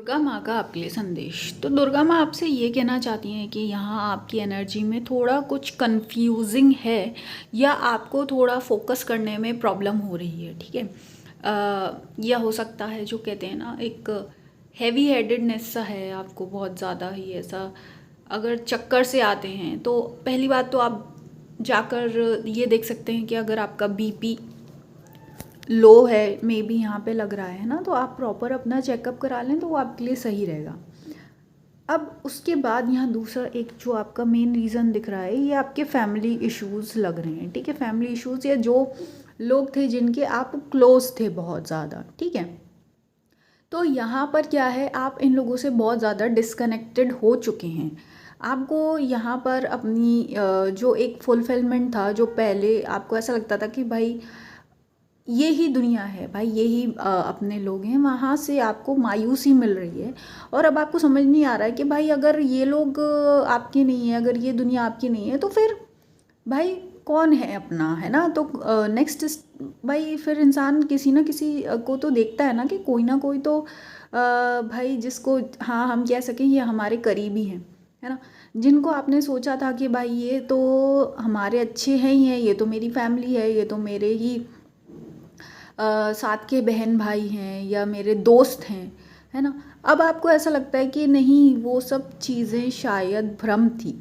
दुर्गा माँ का आपके लिए संदेश। तो दुर्गा माँ आपसे ये कहना चाहती हैं कि यहाँ आपकी एनर्जी में थोड़ा कुछ कंफ्यूजिंग है या आपको थोड़ा फोकस करने में प्रॉब्लम हो रही है। ठीक है, या हो सकता है जो कहते हैं ना, एक हैवी हेडेडनेस सा है आपको, बहुत ज़्यादा ही ऐसा। अगर चक्कर से आते हैं तो पहली बात तो आप जाकर ये देख सकते हैं कि अगर आपका बीपी लो है, मे बी यहाँ पे लग रहा है ना, तो आप प्रॉपर अपना चेकअप करा लें तो वो आपके लिए सही रहेगा। अब उसके बाद यहाँ दूसरा एक जो आपका मेन रीज़न दिख रहा है, ये आपके फैमिली इश्यूज़ लग रहे हैं। ठीक है, फैमिली इश्यूज़ या जो लोग थे जिनके आप क्लोज थे बहुत ज़्यादा। ठीक है, तो यहाँ पर क्या है, आप इन लोगों से बहुत ज़्यादा डिस्कनेक्टेड हो चुके हैं। आपको यहाँ पर अपनी जो एक फुलफिलमेंट था, जो पहले आपको ऐसा लगता था कि भाई ये ही दुनिया है, भाई ये ही अपने लोग हैं, वहाँ से आपको मायूसी मिल रही है। और अब आपको समझ नहीं आ रहा है कि भाई अगर ये लोग आपके नहीं है, अगर ये दुनिया आपकी नहीं है, तो फिर भाई कौन है अपना, है ना। तो नेक्स्ट भाई फिर इंसान किसी ना किसी को तो देखता है ना कोई तो भाई जिसको हाँ हम कह सकें ये हमारे करीबी हैं, है ना। जिनको आपने सोचा था कि भाई ये तो हमारे अच्छे हैं ही हैं, ये तो मेरी फैमिली है, ये तो मेरे ही साथ के बहन भाई हैं या मेरे दोस्त हैं, है ना। अब आपको ऐसा लगता है कि नहीं, वो सब चीज़ें शायद भ्रम थी।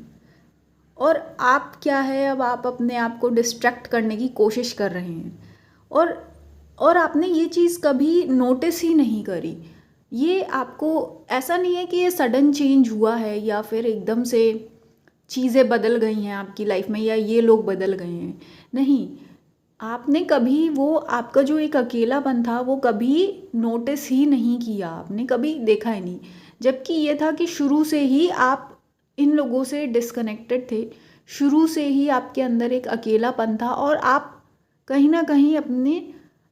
और आप क्या है, अब आप अपने आप को डिस्ट्रैक्ट करने की कोशिश कर रहे हैं। और और आपने ये चीज़ कभी नोटिस ही नहीं करी। ये आपको ऐसा नहीं है कि ये सडन चेंज हुआ है या फिर एकदम से चीज़ें बदल गई हैं आपकी लाइफ में या ये लोग बदल गए हैं। नहीं, आपने कभी वो आपका जो एक अकेलापन था वो कभी नोटिस ही नहीं किया, आपने कभी देखा ही नहीं। जबकि ये था कि शुरू से ही आप इन लोगों से डिस्कनेक्टेड थे, शुरू से ही आपके अंदर एक अकेलापन था और आप कहीं ना कहीं अपने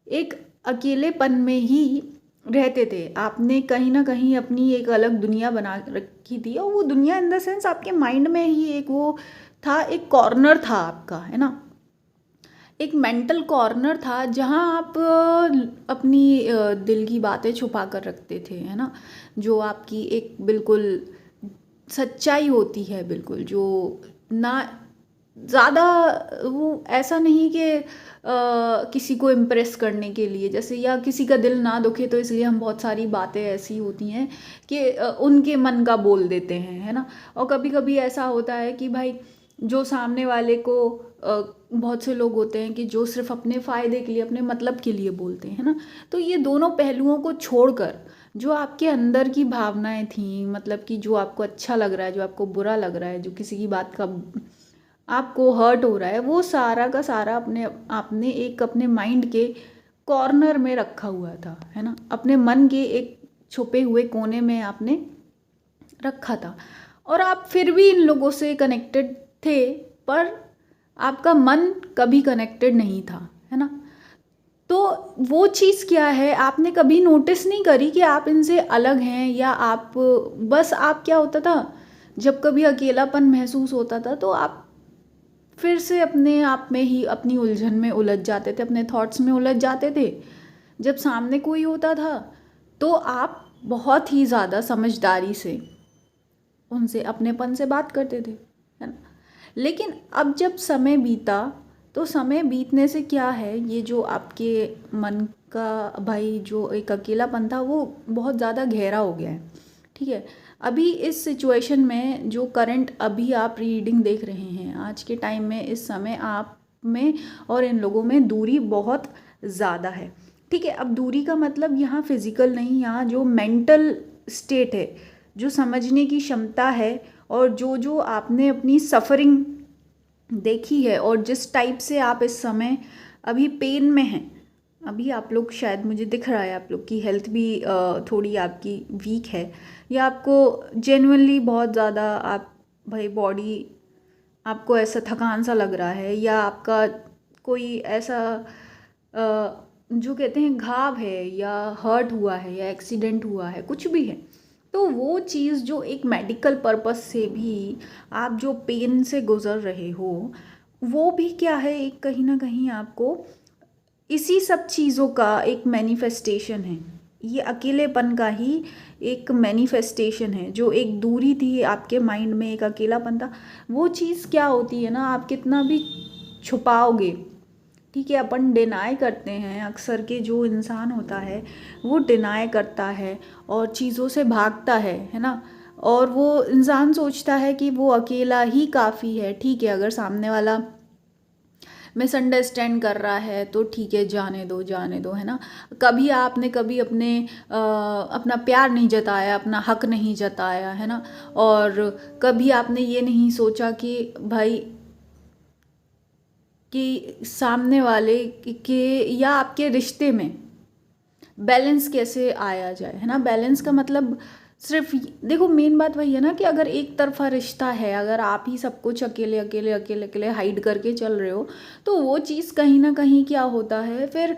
एक अकेलेपन में ही रहते थे। आपने कहीं ना कहीं अपनी एक अलग दुनिया बना रखी थी और वो दुनिया इन द सेंस आपके माइंड में ही एक वो था, एक कॉर्नर था आपका, है ना। एक मेंटल कॉर्नर था जहाँ आप अपनी दिल की बातें छुपा कर रखते थे, है ना। जो आपकी एक बिल्कुल सच्चाई होती है, बिल्कुल जो ना ज़्यादा, वो ऐसा नहीं कि किसी को इम्प्रेस करने के लिए जैसे, या किसी का दिल ना दुखे तो इसलिए हम बहुत सारी बातें ऐसी होती हैं कि उनके मन का बोल देते हैं, है ना। और कभी कभी ऐसा होता है कि भाई जो सामने वाले को बहुत से लोग होते हैं कि जो सिर्फ अपने फ़ायदे के लिए, अपने मतलब के लिए बोलते हैं ना। तो ये दोनों पहलुओं को छोड़कर जो आपके अंदर की भावनाएं थी, मतलब कि जो आपको अच्छा लग रहा है, जो आपको बुरा लग रहा है, जो किसी की बात का आपको हर्ट हो रहा है, वो सारा का सारा अपने आपने एक अपने माइंड के कॉर्नर में रखा हुआ था, है ना। अपने मन के एक छुपे हुए कोने में आपने रखा था। और आप फिर भी इन लोगों से कनेक्टेड थे, पर आपका मन कभी कनेक्टेड नहीं था, है ना। तो वो चीज़ क्या है, आपने कभी नोटिस नहीं करी कि आप इनसे अलग हैं, या आप बस आप क्या होता था, जब कभी अकेलापन महसूस होता था तो आप फिर से अपने आप में ही अपनी उलझन में उलझ जाते थे, अपने थॉट्स में उलझ जाते थे। जब सामने कोई होता था तो आप बहुत ही ज़्यादा समझदारी से उनसे अपनेपन से बात करते थे, है ना। लेकिन अब जब समय बीता, तो समय बीतने से क्या है, ये जो आपके मन का भाई जो एक अकेलापन था वो बहुत ज़्यादा गहरा हो गया है। ठीक है, अभी इस सिचुएशन में जो करंट अभी आप रीडिंग देख रहे हैं आज के टाइम में, इस समय आप में और इन लोगों में दूरी बहुत ज़्यादा है। ठीक है, अब दूरी का मतलब यहाँ फिजिकल नहीं, यहाँ जो मेंटल स्टेट है, जो समझने की क्षमता है, और जो जो आपने अपनी सफरिंग देखी है और जिस टाइप से आप इस समय अभी पेन में हैं। अभी आप लोग शायद, मुझे दिख रहा है आप लोग की हेल्थ भी थोड़ी आपकी वीक है, या आपको जेन्युइनली बहुत ज़्यादा आप भाई बॉडी आपको ऐसा थकान सा लग रहा है, या आपका कोई ऐसा जो कहते हैं घाव है, या हर्ट हुआ है, या एक्सीडेंट हुआ है, कुछ भी है। तो वो चीज़ जो एक मेडिकल पर्पस से भी आप जो पेन से गुज़र रहे हो, वो भी क्या है, एक कहीं ना कहीं आपको इसी सब चीज़ों का एक मैनिफेस्टेशन है। ये अकेलेपन का ही एक मैनिफेस्टेशन है। जो एक दूरी थी आपके माइंड में, एक अकेलापन था, वो चीज़ क्या होती है ना, आप कितना भी छुपाओगे, ठीक है, अपन डिनाई करते हैं अक्सर के, जो इंसान होता है वो डिनाई करता है और चीज़ों से भागता है ना। और वो इंसान सोचता है कि वो अकेला ही काफ़ी है। ठीक है, अगर सामने वाला मिसअंडरस्टैंड कर रहा है तो ठीक है, जाने दो जाने दो, है ना। कभी आपने कभी अपना प्यार नहीं जताया, अपना हक नहीं जताया, है ना। और कभी आपने ये नहीं सोचा कि भाई कि सामने वाले के या आपके रिश्ते में बैलेंस कैसे आया जाए, है ना। बैलेंस का मतलब सिर्फ देखो, मेन बात वही है ना कि अगर एक तरफा रिश्ता है, अगर आप ही सब कुछ अकेले अकेले अकेले अकेले हाइड करके चल रहे हो, तो वो चीज़ कहीं ना कहीं क्या होता है फिर,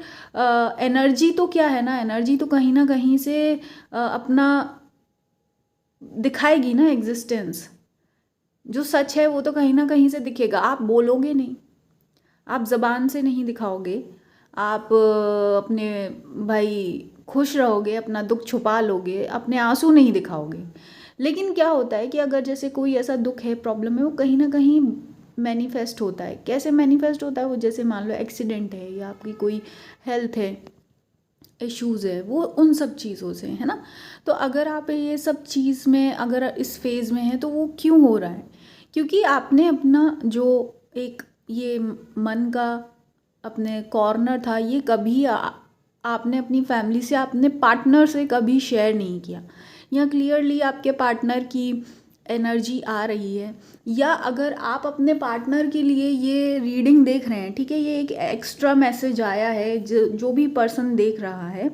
एनर्जी तो क्या है ना, एनर्जी तो कहीं ना कहीं से अपना दिखाएगी ना एग्जिस्टेंस। जो सच है वो तो कहीं ना कहीं से दिखेगा, आप बोलोगे नहीं, आप ज़बान से नहीं दिखाओगे, आप अपने भाई खुश रहोगे, अपना दुख छुपा लोगे, अपने आंसू नहीं दिखाओगे। लेकिन क्या होता है कि अगर जैसे कोई ऐसा दुख है, प्रॉब्लम है, वो कहीं ना कहीं मैनिफेस्ट होता है। कैसे मैनिफेस्ट होता है वो, जैसे मान लो एक्सीडेंट है या आपकी कोई हेल्थ है इश्यूज़ है, वो उन सब चीज़ों से, है ना। तो अगर आप ये सब चीज़ में अगर इस फेज़ में है तो वो क्यों हो रहा है, क्योंकि आपने अपना जो एक ये मन का अपने कॉर्नर था, ये कभी आपने अपनी फैमिली से, आपने पार्टनर से कभी शेयर नहीं किया। या क्लियरली आपके पार्टनर की एनर्जी आ रही है, या अगर आप अपने पार्टनर के लिए ये रीडिंग देख रहे हैं, ठीक है, ये एक एक्स्ट्रा मैसेज आया है, जो भी पर्सन देख रहा है,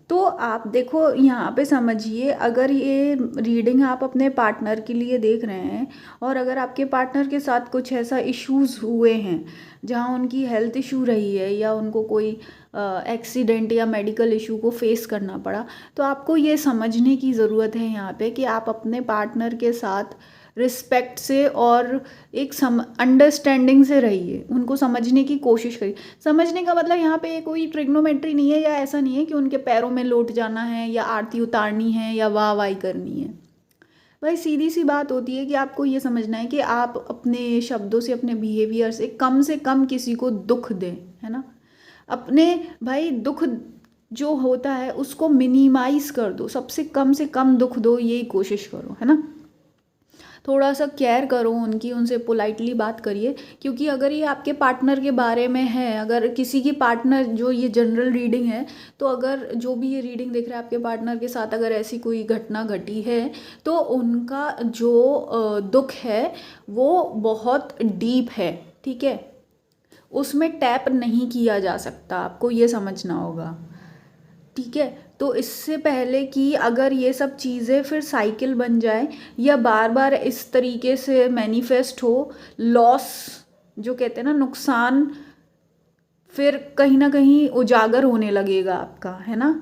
तो आप देखो यहाँ पे समझिए, अगर ये रीडिंग आप अपने पार्टनर के लिए देख रहे हैं और अगर आपके पार्टनर के साथ कुछ ऐसा इश्यूज हुए हैं जहाँ उनकी हेल्थ इशू रही है या उनको कोई एक्सीडेंट या मेडिकल इशू को फेस करना पड़ा, तो आपको ये समझने की ज़रूरत है यहाँ पे कि आप अपने पार्टनर के साथ रिस्पेक्ट से और एक अंडरस्टैंडिंग से रहिए, उनको समझने की कोशिश करिए। समझने का मतलब यहाँ पे कोई ट्रिग्नोमेट्री नहीं है, या ऐसा नहीं है कि उनके पैरों में लौट जाना है या आरती उतारनी है या वाह वाही करनी है। भाई सीधी सी बात होती है कि आपको ये समझना है कि आप अपने शब्दों से, अपने बिहेवियर से कम किसी को दुख दें, है ना। अपने भाई दुख जो होता है उसको मिनिमाइज कर दो, सबसे कम से कम दुख दो, यही कोशिश करो, है ना। थोड़ा सा केयर करो उनकी, उनसे पोलाइटली बात करिए, क्योंकि अगर ये आपके पार्टनर के बारे में है, अगर किसी की पार्टनर, जो ये जनरल रीडिंग है, तो अगर जो भी ये रीडिंग देख रहा है आपके पार्टनर के साथ अगर ऐसी कोई घटना घटी है, तो उनका जो दुख है वो बहुत डीप है, ठीक है, उसमें टैप नहीं किया जा सकता, आपको ये समझना होगा, ठीक है। तो इससे पहले कि अगर ये सब चीज़ें फिर साइकिल बन जाए या बार बार इस तरीके से मैनिफेस्ट हो, लॉस जो कहते हैं ना, नुकसान फिर कहीं ना कहीं उजागर होने लगेगा आपका, है ना।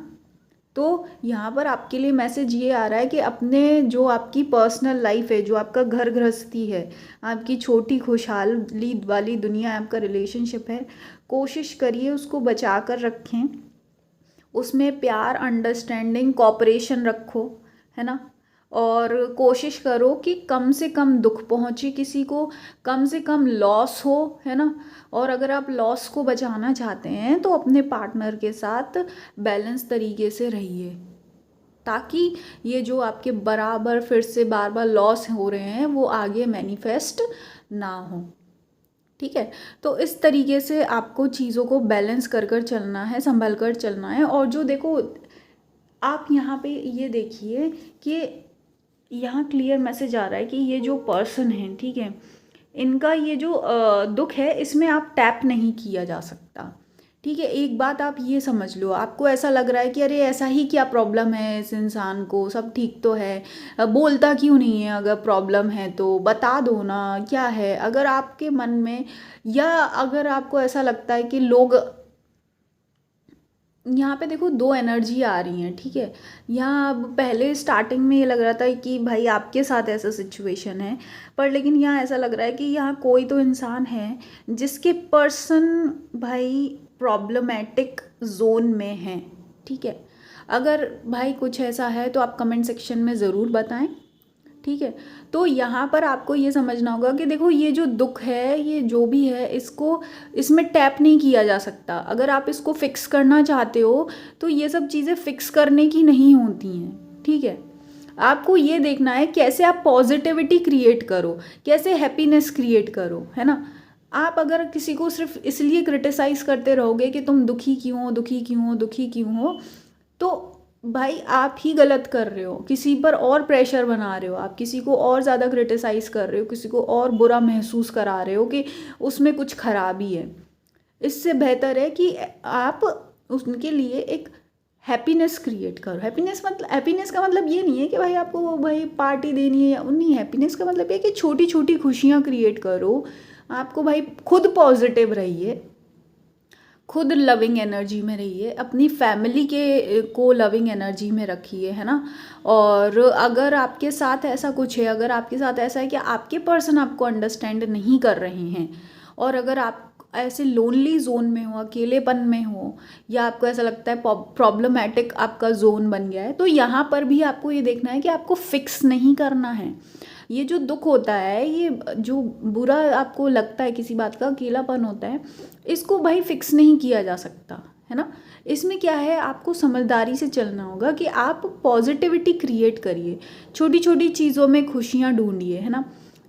तो यहाँ पर आपके लिए मैसेज ये आ रहा है कि अपने जो आपकी पर्सनल लाइफ है, जो आपका घर गृहस्थी है, आपकी छोटी खुशहाली वाली दुनिया है, आपका रिलेशनशिप है, कोशिश करिए उसको बचा कर रखें, उसमें प्यार, अंडरस्टैंडिंग, कॉपरेशन रखो, है ना। और कोशिश करो कि कम से कम दुख पहुँचे किसी को, कम से कम लॉस हो, है ना। और अगर आप लॉस को बचाना चाहते हैं तो अपने पार्टनर के साथ बैलेंस तरीके से रहिए, ताकि ये जो आपके बराबर फिर से बार बार लॉस हो रहे हैं वो आगे मैनिफेस्ट ना हो, ठीक है। तो इस तरीके से आपको चीज़ों को बैलेंस कर कर चलना है, संभल कर चलना है। और जो देखो, आप यहाँ पे ये देखिए कि यहाँ क्लियर मैसेज आ रहा है कि ये जो पर्सन है, ठीक है, इनका ये जो दुख है इसमें आप टैप नहीं किया जा सकता, ठीक है। एक बात आप ये समझ लो, आपको ऐसा लग रहा है कि अरे ऐसा ही क्या प्रॉब्लम है इस इंसान को, सब ठीक तो है, बोलता क्यों नहीं है, अगर प्रॉब्लम है तो बता दो ना क्या है। अगर आपके मन में, या अगर आपको ऐसा लगता है कि लोग, यहाँ पे देखो दो एनर्जी आ रही हैं, ठीक है। यहाँ अब पहले स्टार्टिंग में ये लग रहा था कि भाई आपके साथ ऐसा सिचुएशन है, पर लेकिन यहाँ ऐसा लग रहा है कि यहाँ कोई तो इंसान है जिसके पर्सन भाई प्रॉब्लमैटिक जोन में है, ठीक है। अगर भाई कुछ ऐसा है तो आप कमेंट सेक्शन में ज़रूर बताएं, ठीक है। तो यहाँ पर आपको ये समझना होगा कि देखो ये जो दुख है, ये जो भी है, इसको इसमें टैप नहीं किया जा सकता। अगर आप इसको फिक्स करना चाहते हो तो ये सब चीज़ें फिक्स करने की नहीं होती हैं, ठीक है। आपको ये देखना है कैसे आप पॉजिटिविटी क्रिएट करो, कैसे हैप्पीनेस क्रिएट करो, है ना। आप अगर किसी को सिर्फ इसलिए क्रिटिसाइज़ करते रहोगे कि तुम दुखी क्यों हो, दुखी क्यों हो, दुखी क्यों हो, तो भाई आप ही गलत कर रहे हो, किसी पर और प्रेशर बना रहे हो, आप किसी को और ज़्यादा क्रिटिसाइज़ कर रहे हो, किसी को और बुरा महसूस करा रहे हो कि उसमें कुछ खराबी है। इससे बेहतर है कि आप उनके लिए एक हैप्पीनेस क्रिएट करो। हैप्पीनेस का मतलब ये नहीं है कि भाई आपको भाई पार्टी देनी है या नहीं। हैप्पीनेस का मतलब ये है कि छोटी छोटी खुशियाँ क्रिएट करो। आपको भाई खुद पॉजिटिव रहिए, खुद लविंग एनर्जी में रहिए, अपनी फैमिली के को लविंग एनर्जी में रखिए, है ना। और अगर आपके साथ ऐसा कुछ है, अगर आपके साथ ऐसा है कि आपके पर्सन आपको अंडरस्टैंड नहीं कर रहे हैं, और अगर आप ऐसे लोनली जोन में हो, अकेलेपन में हो, या आपको ऐसा लगता है प्रॉब्लमेटिक आपका जोन बन गया है, तो यहाँ पर भी आपको ये देखना है कि आपको फिक्स नहीं करना है। ये जो दुख होता है, ये जो बुरा आपको लगता है किसी बात का, अकेलापन होता है, इसको भाई फिक्स नहीं किया जा सकता, है ना। इसमें क्या है, आपको समझदारी से चलना होगा कि आप पॉजिटिविटी क्रिएट करिए, छोटी छोटी चीज़ों में खुशियाँ ढूंढिए, है ना।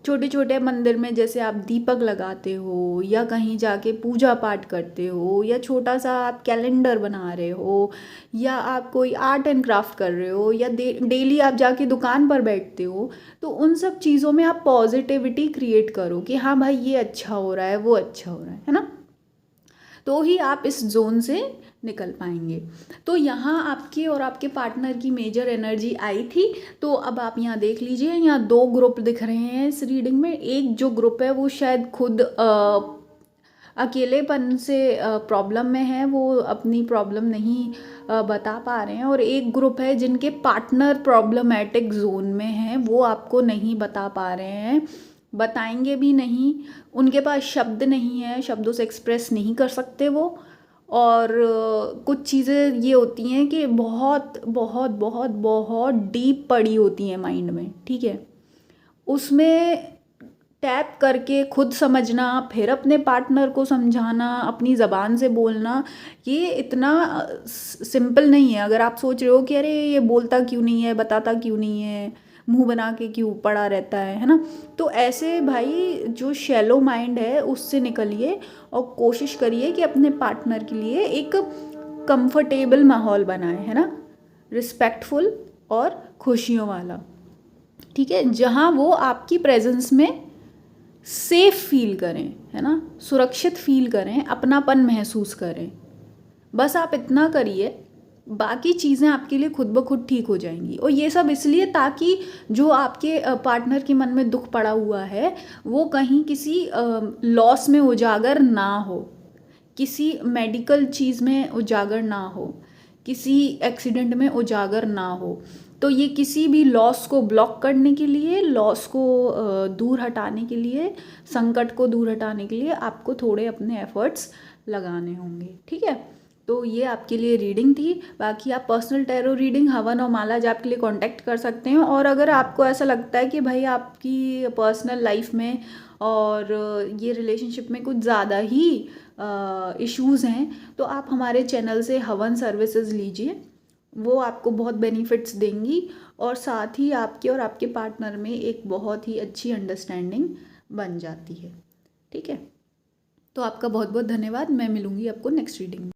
छोटे छोटे मंदिर में जैसे आप दीपक लगाते हो, या कहीं जाके पूजा पाठ करते हो, या छोटा सा आप कैलेंडर बना रहे हो, या आप कोई आर्ट एंड क्राफ्ट कर रहे हो, या डेली आप जाके दुकान पर बैठते हो, तो उन सब चीज़ों में आप पॉजिटिविटी क्रिएट करो कि हाँ भाई ये अच्छा हो रहा है, वो अच्छा हो रहा है ना। तो ही आप इस जोन से निकल पाएंगे। तो यहाँ आपकी और आपके पार्टनर की मेजर एनर्जी आई थी। तो अब आप यहाँ देख लीजिए, यहाँ 2 ग्रुप दिख रहे हैं इस रीडिंग में। एक जो ग्रुप है वो शायद खुद अकेलेपन से प्रॉब्लम में है, वो अपनी प्रॉब्लम नहीं बता पा रहे हैं, और एक ग्रुप है जिनके पार्टनर प्रॉब्लमैटिक जोन में हैं, वो आपको नहीं बता पा रहे हैं, बताएंगे भी नहीं, उनके पास शब्द नहीं है, शब्दों से एक्सप्रेस नहीं कर सकते वो। और कुछ चीज़ें ये होती हैं कि बहुत बहुत बहुत बहुत डीप पड़ी होती हैं माइंड में, ठीक है। उसमें टैप करके खुद समझना, फिर अपने पार्टनर को समझाना, अपनी ज़बान से बोलना, ये इतना सिंपल नहीं है। अगर आप सोच रहे हो कि अरे ये बोलता क्यों नहीं है, बताता क्यों नहीं है, मुंह बना के क्यों पड़ा रहता है ना, तो ऐसे भाई जो शैलो माइंड है उससे निकलिए और कोशिश करिए कि अपने पार्टनर के लिए एक कंफर्टेबल माहौल बनाए, है ना, रिस्पेक्टफुल और खुशियों वाला, ठीक है, जहाँ वो आपकी प्रेजेंस में सेफ फील करें, है ना, सुरक्षित फील करें, अपनापन महसूस करें। बस आप इतना करिए, बाकी चीज़ें आपके लिए खुद ब खुद ठीक हो जाएंगी। और ये सब इसलिए ताकि जो आपके पार्टनर के मन में दुख पड़ा हुआ है वो कहीं किसी लॉस में उजागर ना हो, किसी मेडिकल चीज़ में उजागर ना हो, किसी एक्सीडेंट में उजागर ना हो। तो ये किसी भी लॉस को ब्लॉक करने के लिए, लॉस को दूर हटाने के लिए, संकट को दूर हटाने के लिए आपको थोड़े अपने एफर्ट्स लगाने होंगे, ठीक है। तो ये आपके लिए रीडिंग थी। बाकी आप पर्सनल टैरो रीडिंग, हवन और माला जाप के लिए कांटेक्ट कर सकते हैं। और अगर आपको ऐसा लगता है कि भाई आपकी पर्सनल लाइफ में और ये रिलेशनशिप में कुछ ज़्यादा ही इश्यूज़ हैं, तो आप हमारे चैनल से हवन सर्विसेज लीजिए, वो आपको बहुत बेनिफिट्स देंगी, और साथ ही आपके और आपके पार्टनर में एक बहुत ही अच्छी अंडरस्टैंडिंग बन जाती है, ठीक है। तो आपका बहुत बहुत धन्यवाद। मैं मिलूँगी आपको नेक्स्ट रीडिंग में।